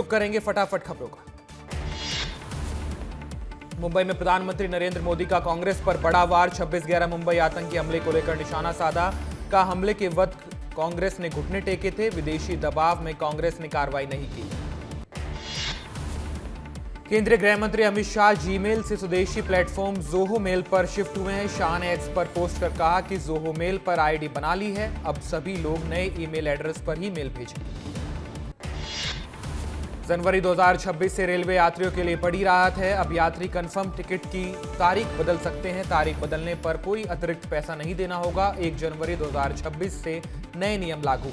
रुख करेंगे फटाफट खबरों का। मुंबई में प्रधानमंत्री नरेंद्र मोदी का कांग्रेस पर बड़ा वार। 26/11 मुंबई आतंकी हमले को लेकर निशाना साधा। का हमले के वक्त कांग्रेस ने घुटने टेके थे। विदेशी दबाव में कांग्रेस ने कार्रवाई नहीं की। केंद्रीय गृह मंत्री अमित शाह जीमेल से स्वदेशी प्लेटफॉर्म जोहो मेल पर शिफ्ट हुए हैं। शाह ने एक्स पर पोस्ट कर कहा कि जोहो मेल पर आईडी बना ली है, अब सभी लोग नए ईमेल एड्रेस पर ही मेल भेजें। जनवरी 2026 से रेलवे यात्रियों के लिए बड़ी राहत है। अब यात्री कंफर्म टिकट की तारीख बदल सकते हैं। तारीख बदलने पर कोई अतिरिक्त पैसा नहीं देना होगा। 1 जनवरी 2026 से नए नियम लागू।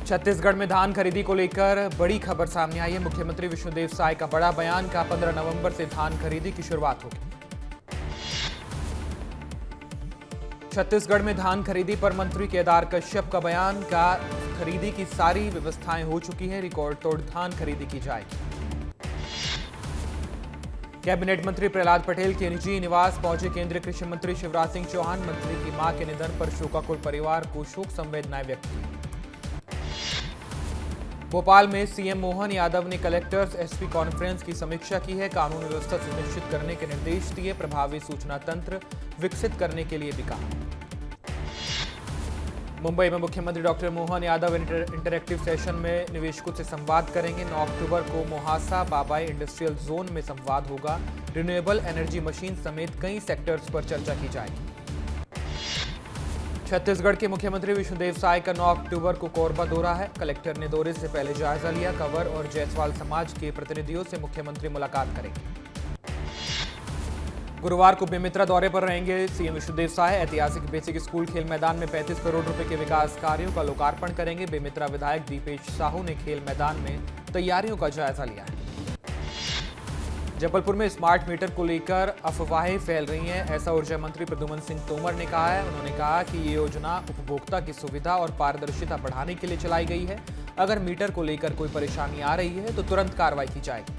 छत्तीसगढ़ में धान खरीदी को लेकर बड़ी खबर सामने आई है। मुख्यमंत्री विष्णुदेव साय का बड़ा बयान। का 15 नवंबर से धान खरीदी की शुरुआत होगी। छत्तीसगढ़ में धान खरीदी पर मंत्री केदार कश्यप का बयान। का खरीदी की सारी व्यवस्थाएं हो चुकी हैं, रिकॉर्ड तोड़ धान खरीदी की जाएगी। कैबिनेट मंत्री प्रहलाद पटेल के निजी निवास पहुंचे केंद्रीय कृषि मंत्री शिवराज सिंह चौहान। मंत्री की मां के निधन पर शोकाकुल परिवार को शोक संवेदनाएं व्यक्त की। भोपाल में सीएम मोहन यादव ने कलेक्टर्स एसपी कॉन्फ्रेंस की समीक्षा की है। कानून व्यवस्था सुनिश्चित करने के निर्देश दिए। प्रभावी सूचना तंत्र विकसित करने के लिए भी कहा। मुंबई में मुख्यमंत्री doctor Mohan Yadav interactive session में निवेशकों से संवाद करेंगे। 9 अक्टूबर को मोहासा बाबाई इंडस्ट्रियल जोन में संवाद होगा। रिन्यूएबल एनर्जी मशीन समेत कई सेक्टर्स पर चर्चा की जाएगी। छत्तीसगढ़ के मुख्यमंत्री विष्णुदेव साय का 9 अक्टूबर को कोरबा दौरा है। कलेक्टर ने दौरे से पहले जायजा लिया। कंवर और जायसवाल समाज के प्रतिनिधियों से मुख्यमंत्री मुलाकात करेंगे। गुरुवार को बेमेतरा दौरे पर रहेंगे सीएम विष्णुदेव साय। ऐतिहासिक बेसिक स्कूल खेल मैदान में 35 करोड़ रुपए के विकास कार्यों का लोकार्पण करेंगे। बेमेतरा विधायक दीपेश साहू ने खेल मैदान में तैयारियों का जायजा लिया है। जबलपुर में स्मार्ट मीटर को लेकर अफवाहें फैल रही हैं, ऐसा ऊर्जा मंत्री प्रद्युम्न सिंह तोमर ने कहा है। उन्होंने कहा कि ये योजना उपभोक्ता की सुविधा और पारदर्शिता बढ़ाने के लिए चलाई गई है। अगर मीटर को लेकर कोई परेशानी आ रही है तो तुरंत कार्रवाई की जाएगी।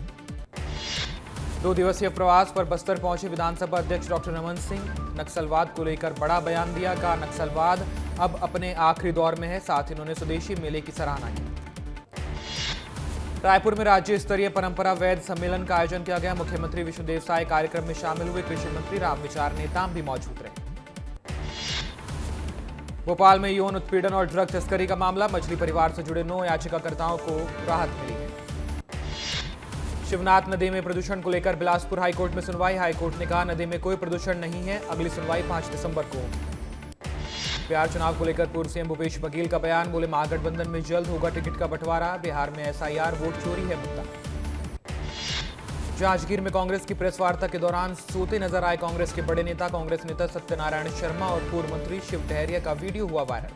2 दिवसीय प्रवास पर बस्तर पहुंचे विधानसभा अध्यक्ष डॉक्टर रमन सिंह। नक्सलवाद को लेकर बड़ा बयान दिया। कहा नक्सलवाद अब अपने आखिरी दौर में है। साथ ही उन्होंने स्वदेशी मेले की सराहना की। रायपुर में राज्य स्तरीय परंपरा वैद सम्मेलन का आयोजन किया गया। मुख्यमंत्री विष्णुदेव साय कार्यक्रम में शामिल हुए। कृषि मंत्री रामविचार नेताम भी मौजूद रहे। भोपाल में यौन उत्पीड़न और ड्रग तस्करी का मामला। मछली परिवार से जुड़े 9 याचिकाकर्ताओं को राहत मिली है। शिवनाथ नदी में प्रदूषण को लेकर बिलासपुर हाईकोर्ट में सुनवाई। हाईकोर्ट ने कहा नदी में कोई प्रदूषण नहीं है। अगली सुनवाई 5 दिसंबर को होगी। बिहार चुनाव को लेकर पूर्व सीएम भूपेश बघेल का बयान। बोले महागठबंधन में जल्द होगा टिकट का बंटवारा। बिहार में एसआईआर वोट चोरी है मुद्दा। जांजगीर में कांग्रेस की प्रेस वार्ता के दौरान सोते नजर आए कांग्रेस के बड़े नेता। कांग्रेस नेता सत्यनारायण शर्मा और पूर्व मंत्री शिव डहरिया का वीडियो हुआ वायरल।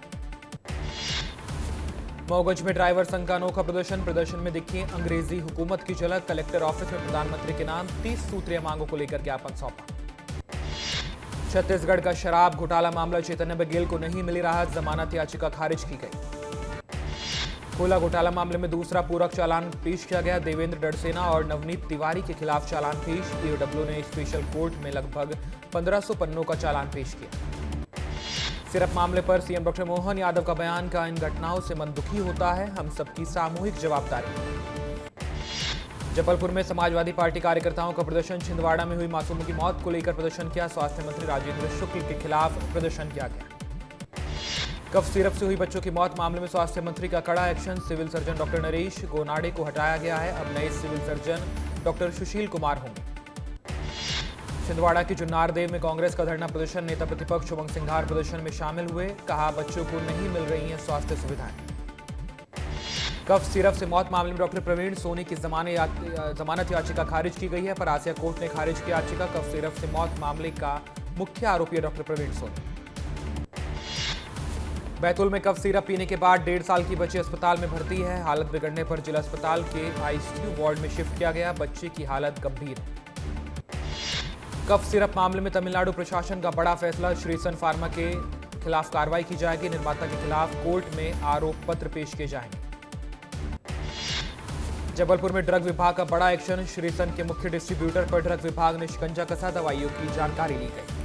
मऊगंज में ड्राइवर संघ का अनोखा प्रदर्शन में दिखी अंग्रेजी हुकूमत की झलक। कलेक्टर ऑफिस में प्रधानमंत्री के नाम 30 सूत्रीय मांगों को लेकर ज्ञापन सौंपा। छत्तीसगढ़ का शराब घोटाला मामला। चैतन्य बघेल को नहीं मिली राहत। जमानत याचिका खारिज की गई। कोयला घोटाला मामले में दूसरा पूरक चालान पेश किया गया। देवेंद्र डड़सेना और नवनीत तिवारी के खिलाफ चालान पेश। ईओडब्ल्यू ने स्पेशल कोर्ट में लगभग 1500 पन्नों का चालान पेश किया। सिरप मामले पर सीएम डॉक्टर मोहन यादव का बयान। का इन घटनाओं से मन दुखी होता है, हम सबकी सामूहिक जवाबदारी। जबलपुर में समाजवादी पार्टी कार्यकर्ताओं का प्रदर्शन। छिंदवाड़ा में हुई मासूमों की मौत को लेकर प्रदर्शन किया। स्वास्थ्य मंत्री राजेंद्र शुक्ल के खिलाफ प्रदर्शन किया गया। कफ सिरप से हुई बच्चों की मौत मामले में स्वास्थ्य मंत्री का कड़ा action. Civil surgeon doctor Naresh Gonade को हटाया गया है। अब नए civil surgeon doctor Sushil Kumar होंगे। छिंदवाड़ा की जुन्नारदेव में कांग्रेस का धरना प्रदर्शन। नेता प्रतिपक्ष उमंग सिंघार प्रदर्शन में शामिल हुए। कहा बच्चों को नहीं मिल रही हैं स्वास्थ्य सुविधाएं। कफ सिरप से मौत मामले में डॉक्टर प्रवीण सोनी की जमानत याचिका खारिज की गई है। पर आसिया कोर्ट ने खारिज की याचिका। कफ सिरप से मौत मामले का मुख्य आरोपी है डॉक्टर प्रवीण सोनी। बैतूल में कफ सिरप पीने के बाद 1.5 साल की बच्ची अस्पताल में भर्ती है। हालत बिगड़ने पर जिला अस्पताल के आईसीयू वार्ड में शिफ्ट किया गया। बच्चे की हालत गंभीर है। कफ सिरप मामले में तमिलनाडु प्रशासन का बड़ा फैसला। श्रीसन फार्मा के खिलाफ कार्रवाई की जाएगी। निर्माता के खिलाफ कोर्ट में आरोप पत्र पेश किए जाएंगे। जबलपुर में ड्रग विभाग का बड़ा एक्शन। श्रीसन के मुख्य डिस्ट्रीब्यूटर पर ड्रग विभाग ने शिकंजा कसा। दवाइयों की जानकारी ली गई।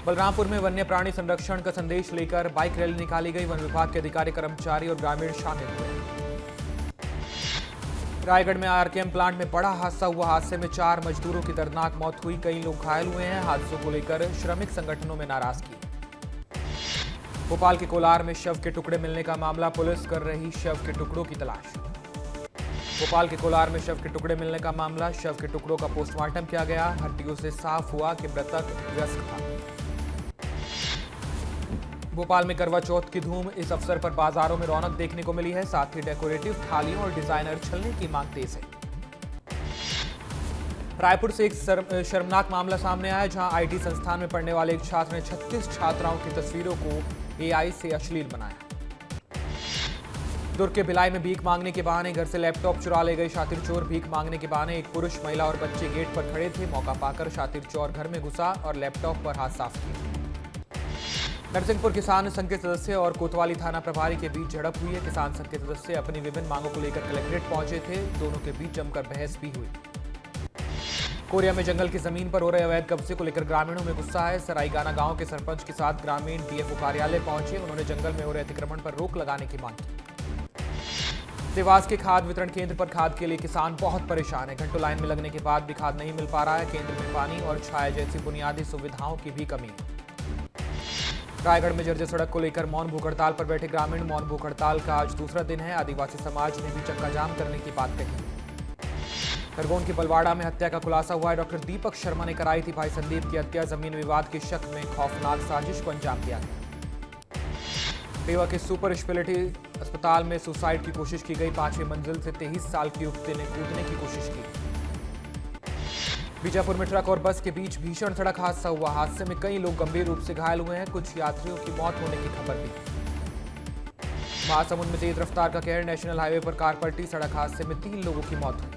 बलरामपुर में वन्य प्राणी संरक्षण का संदेश लेकर बाइक रैली निकाली गई। वन विभाग के अधिकारी, कर्मचारी और ग्रामीण शामिल हुए। रायगढ़ में आरकेएम प्लांट में बड़ा हादसा हुआ। हादसे में 4 मजदूरों की दर्दनाक मौत हुई, कई लोग घायल हुए हैं। हादसों को लेकर श्रमिक संगठनों में नाराजगी। भोपाल के कोलार में शव के टुकड़े मिलने का मामला, पुलिस कर रही शव के टुकड़ों की तलाश। भोपाल के कोलार में शव के टुकड़े मिलने का मामला, शव के टुकड़ों का पोस्टमार्टम किया गया। हड्डियों से साफ हुआ कि मृतक वयस्क था। भोपाल में करवा चौथ की धूम, इस अवसर पर बाजारों में रौनक देखने को मिली है। साथ ही डेकोरेटिव थालियों और डिजाइनर छलने की मांग तेज है। रायपुर से एक शर्मनाक मामला सामने आया, जहां आईटी संस्थान में पढ़ने वाले एक छात्र ने 36 छात्राओं की तस्वीरों को एआई से अश्लील बनाया। दुर्ग के भिलाई में भीख मांगने के बहाने घर से लैपटॉप चुरा ले गए शातिर चोर। भीख मांगने के बहाने एक पुरुष, महिला और बच्चे गेट पर खड़े थे। मौका पाकर शातिर चोर घर में घुसा और लैपटॉप पर हाथ साफ किए। नरसिंहपुर किसान संघ के सदस्य और कोतवाली थाना प्रभारी के बीच झड़प हुई है। किसान संघ के सदस्य अपनी विभिन्न मांगों को लेकर कलेक्ट्रेट पहुंचे थे। दोनों के बीच जमकर बहस भी हुई। कोरिया में जंगल की जमीन पर हो रहे अवैध कब्जे को लेकर ग्रामीणों में गुस्सा है। सराईगाना गांव के सरपंच के साथ ग्रामीण डीएफओ कार्यालय पहुंचे। उन्होंने जंगल में हो रहे अतिक्रमण पर रोक लगाने की मांग की। देवास के खाद वितरण केंद्र पर खाद के लिए किसान बहुत परेशान है। घंटों लाइन में लगने के बाद भी खाद नहीं मिल पा रहा है। केंद्र में पानी और छाया जैसी बुनियादी सुविधाओं की भी कमी है। रायगढ़ में जर्जर सड़क को लेकर मौन भूख हड़ताल पर बैठे ग्रामीण। मौन भूख हड़ताल का आज दूसरा दिन है। आदिवासी समाज ने भी चक्का जाम करने की बात कही। खरगोन के बलवाड़ा में हत्या का खुलासा हुआ है। डॉक्टर दीपक शर्मा ने कराई थी भाई संदीप की हत्या। जमीन विवाद के शक में खौफनाक साजिश को अंजाम दिया गया। रेवा के सुपर स्पेशलिटी अस्पताल में सुसाइड की कोशिश की गई। 5वीं मंजिल से 23 साल की युवती ने कूदने की कोशिश की। बीजापुर में ट्रक और बस के बीच भीषण सड़क हादसा हुआ। हादसे में कई लोग गंभीर रूप से घायल हुए हैं। कुछ यात्रियों की मौत होने की खबर भी। महासमुंद में तेज रफ्तार का कहर, नेशनल हाईवे पर कार पलटी। सड़क हादसे में 3 लोगों की मौत हुई।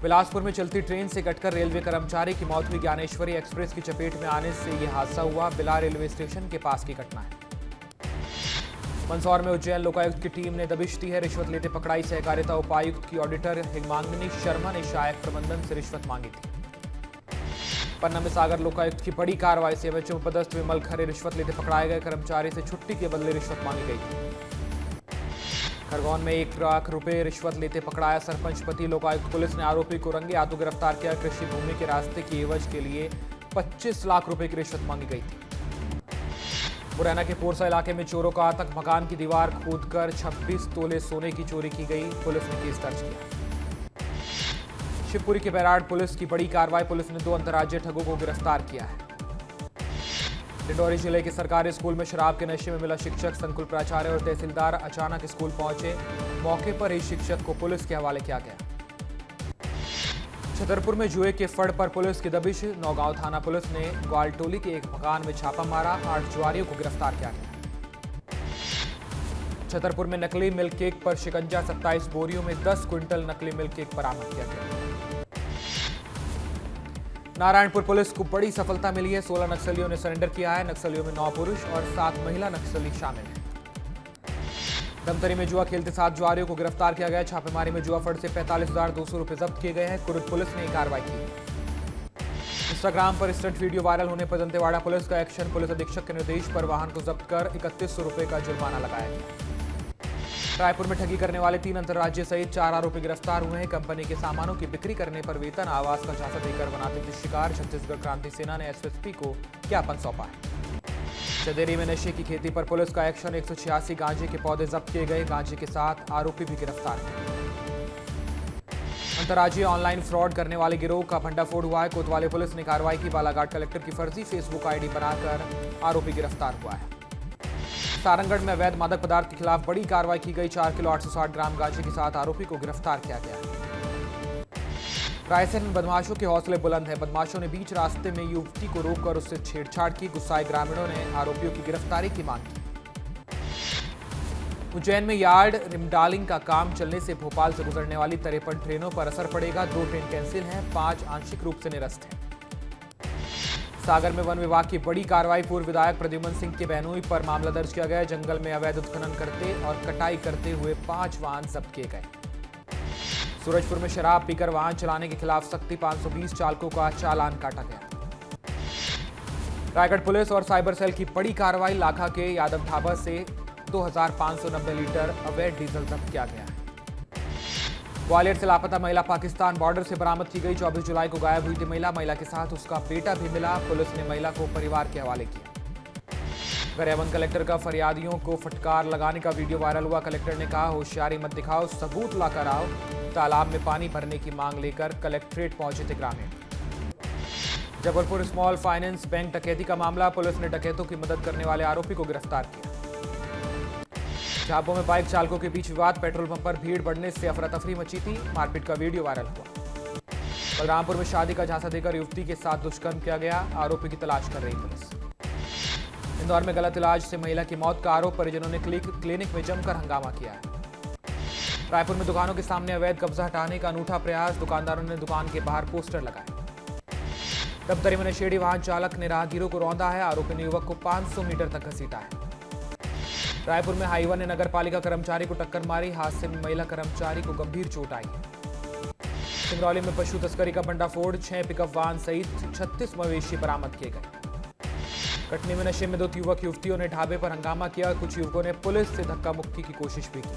बिलासपुर में चलती ट्रेन से कटकर रेलवे कर्मचारी की मौत हुई। ज्ञानेश्वरी एक्सप्रेस की चपेट में आने से यह हादसा हुआ। बिला रेलवे स्टेशन के पास की घटना है। मंदसौर में उज्जैन लोकायुक्त की टीम ने दबिश दी है। रिश्वत लेते पकड़ाई। सहकारिता उपायुक्त की ऑडिटर हिमांगिनी शर्मा ने सहायक प्रबंधन से रिश्वत मांगी थी। पन्ना में सागर लोकायुक्त की बड़ी कार्रवाई से एवं पदस्थ विमल खरे रिश्वत लेते पकड़ाए गए। कर्मचारी से छुट्टी के बदले रिश्वत मांगी गई थी। खरगोन में 1 लाख रुपए रिश्वत लेते पकड़ाया सरपंच पति। लोकायुक्त पुलिस ने आरोपी को रंगे हाथों गिरफ्तार किया। कृषि भूमि के रास्ते की एवज के लिए 25 लाख रुपए की रिश्वत मांगी गई थी। मुरैना के पोरसा इलाके में चोरों का आतंक। मकान की दीवार खोदकर 26 तोले सोने की चोरी की गई। पुलिस ने केस दर्ज किया। शिवपुरी के बैराड़ पुलिस की बड़ी कार्रवाई। पुलिस ने 2 अंतर्राज्यीय ठगों को गिरफ्तार किया है। डिंडौरी जिले के सरकारी स्कूल में शराब के नशे में मिला शिक्षक। संकुल प्राचार्य और तहसीलदार अचानक स्कूल पहुंचे। मौके पर ही शिक्षक को पुलिस के हवाले किया गया। छतरपुर में जुए के फड़ पर पुलिस की दबिश। नौगांव थाना पुलिस ने ग्वालटोली के एक मकान में छापा मारा। 8 जुआरियों को गिरफ्तार किया गया। छतरपुर में नकली मिल्क केक पर शिकंजा। 27 बोरियों में 10 क्विंटल नकली मिल्क केक बरामद किया गया। नारायणपुर पुलिस को बड़ी सफलता मिली है। 16 नक्सलियों ने सरेंडर किया है। नक्सलियों में 9 पुरुष और 7 महिला नक्सली शामिल हैं। धमतरी में जुआ खेलते 7 जुआरियों को गिरफ्तार किया गया। छापेमारी में जुआ फड़ से 45,200 रुपए जब्त किए गए हैं। कुरुद पुलिस ने कार्रवाई की। इंस्टाग्राम पर स्टंट वीडियो वायरल होने पर दंतेवाड़ा पुलिस का एक्शन। पुलिस अधीक्षक के निर्देश पर वाहन को जब्त कर 3100 रुपए का जुर्माना लगाया गया। रायपुर में ठगी करने वाले 3 अंतर्राज्यीय सहित 4 आरोपी गिरफ्तार हुए हैं। कंपनी के सामानों की बिक्री करने पर वेतन आवास का झांसा देकर बनाते थे शिकार। छत्तीसगढ़ क्रांति सेना ने एसएसपी को ज्ञापन सौंपा है। चंदेरी में नशे की खेती पर पुलिस का एक्शन। 186 गांजे के पौधे जब्त किए गए। गांजे के साथ आरोपी भी गिरफ्तार हुए। अंतर्राज्यीय ऑनलाइन फ्रॉड करने वाले गिरोह का भंडाफोड़ हुआ है। कोतवाली पुलिस ने कार्रवाई की। बालाघाट कलेक्टर की फर्जी फेसबुक आईडी बनाकर आरोपी गिरफ्तार हुआ है। सारंगढ़ में अवैध मादक पदार्थ के खिलाफ बड़ी कार्रवाई की गई। 4 किलो 860 ग्राम गांजे के साथ आरोपी को गिरफ्तार किया गया। रायसेन में बदमाशों के हौसले बुलंद है। बदमाशों ने बीच रास्ते में युवती को रोककर उससे छेड़छाड़ की। गुस्साए ग्रामीणों ने आरोपियों की गिरफ्तारी की मांग की। उज्जैन में यार्ड रिमडालिंग का काम चलने से भोपाल से गुजरने वाली 53 ट्रेनों पर असर पड़ेगा। 2 ट्रेन कैंसिल हैं, 5 आंशिक रूप से निरस्त हैं। सागर में वन विभाग की बड़ी कार्रवाई। पूर्व विधायक प्रद्युमन सिंह के बहनोई पर मामला दर्ज किया गया। जंगल में अवैध उत्खनन करते और कटाई करते हुए 5 वाहन जब्त किए गए। सूरजपुर में शराब पीकर वाहन चलाने के खिलाफ सख्ती। 520 चालकों का चालान काटा गया। रायगढ़ पुलिस और साइबर सेल की बड़ी कार्रवाई। लाखा के यादव ढाबा से 2590 लीटर अवैध डीजल जब्त किया गया है। ग्वालियर से लापता महिला पाकिस्तान बॉर्डर से बरामद की गई। 24 जुलाई को गायब हुई थी महिला के साथ उसका बेटा भी मिला। पुलिस ने महिला को परिवार के हवाले किया। गरियाबंद कलेक्टर का फरियादियों को फटकार लगाने का वीडियो वायरल हुआ। कलेक्टर ने कहा, होशियारी मत दिखाओ, सबूत लाकर आओ। तालाब में पानी भरने की मांग लेकर कलेक्ट्रेट पहुंचे थे ग्रामीण। जबलपुर स्मॉल फाइनेंस बैंक डकैती का मामला। पुलिस ने डकैतों की मदद करने वाले आरोपी को गिरफ्तार किया। झाबुआ में बाइक चालकों के बीच विवाद। पेट्रोल पंप पर भीड़ बढ़ने से अफरा तफरी मची थी। मारपीट का वीडियो वायरल हुआ। बलरामपुर में शादी का झांसा देकर युवती के साथ दुष्कर्म किया गया। आरोपी की तलाश कर रही पुलिस। इंदौर में गलत इलाज से महिला की मौत का आरोप। परिजनों ने क्लिनिक में जमकर हंगामा किया है। रायपुर में दुकानों के सामने अवैध कब्जा हटाने का अनूठा प्रयास। दुकानदारों ने दुकान के बाहर पोस्टर लगाए। दफ्तरी में नशेड़ी वाहन चालक ने राहगीरों को रौंदा है। आरोपी ने युवक को 500 मीटर तक घसीटा है। रायपुर में हाईवा ने नगर पालिका कर्मचारी को टक्कर मारी। हादसे में महिला कर्मचारी को गंभीर चोट आई है। सिंगरौली में पशु तस्करी का भंडाफोड़। 6 पिकअप वाहन सहित 36 मवेशी बरामद किए गए। कटनी में नशे में 2 युवक युवतियों ने ढाबे पर हंगामा किया। कुछ युवकों ने पुलिस से धक्का मुक्की की कोशिश भी की।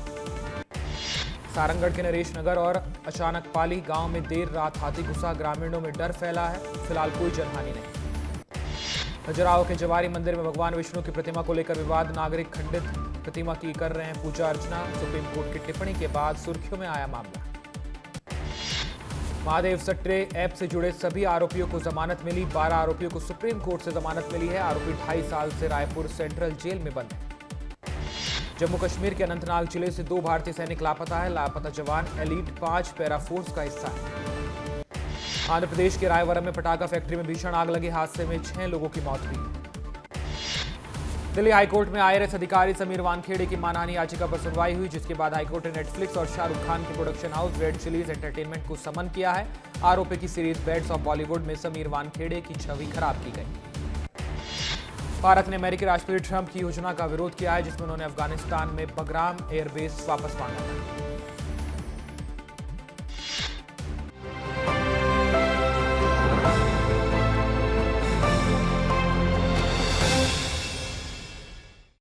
सारंगढ़ के नरेश नगर और अचानक पाली गांव में देर रात हाथी घुसा। ग्रामीणों में डर फैला है। फिलहाल कोई जनहानि नहीं। खजुराहो के जवारी मंदिर में भगवान विष्णु की प्रतिमा को लेकर विवाद। नागरिक खंडित प्रतिमा की कर रहे हैं पूजा अर्चना। सुप्रीम कोर्ट की टिप्पणी के बाद सुर्खियों में आया मामला। महादेव सट्टे ऐप से जुड़े सभी आरोपियों को जमानत मिली। 12 आरोपियों को सुप्रीम कोर्ट से जमानत मिली है। आरोपी 2.5 साल से रायपुर सेंट्रल जेल में बंद है। जम्मू कश्मीर के अनंतनाग जिले से 2 भारतीय सैनिक लापता है। लापता जवान एलीट 5 पैरा फोर्स का हिस्सा है। आंध्र प्रदेश के रायवरम में पटाखा फैक्ट्री में भीषण आग लगी। हादसे में 6 लोगों की मौत हुई। दिल्ली हाईकोर्ट में IRS अधिकारी समीर वानखेड़े की मानहानि याचिका पर सुनवाई हुई, जिसके बाद हाईकोर्ट ने नेटफ्लिक्स और शाहरुख खान के production house red chillies entertainment को समन किया है। आरोपी की सीरीज बेड्स ऑफ बॉलीवुड में समीर वानखेड़े की छवि खराब की गई। भारत ने अमेरिकी राष्ट्रपति ट्रंप की योजना का विरोध किया है, जिसमें उन्होंने अफगानिस्तान में बगराम एयरबेस वापस मांगा था।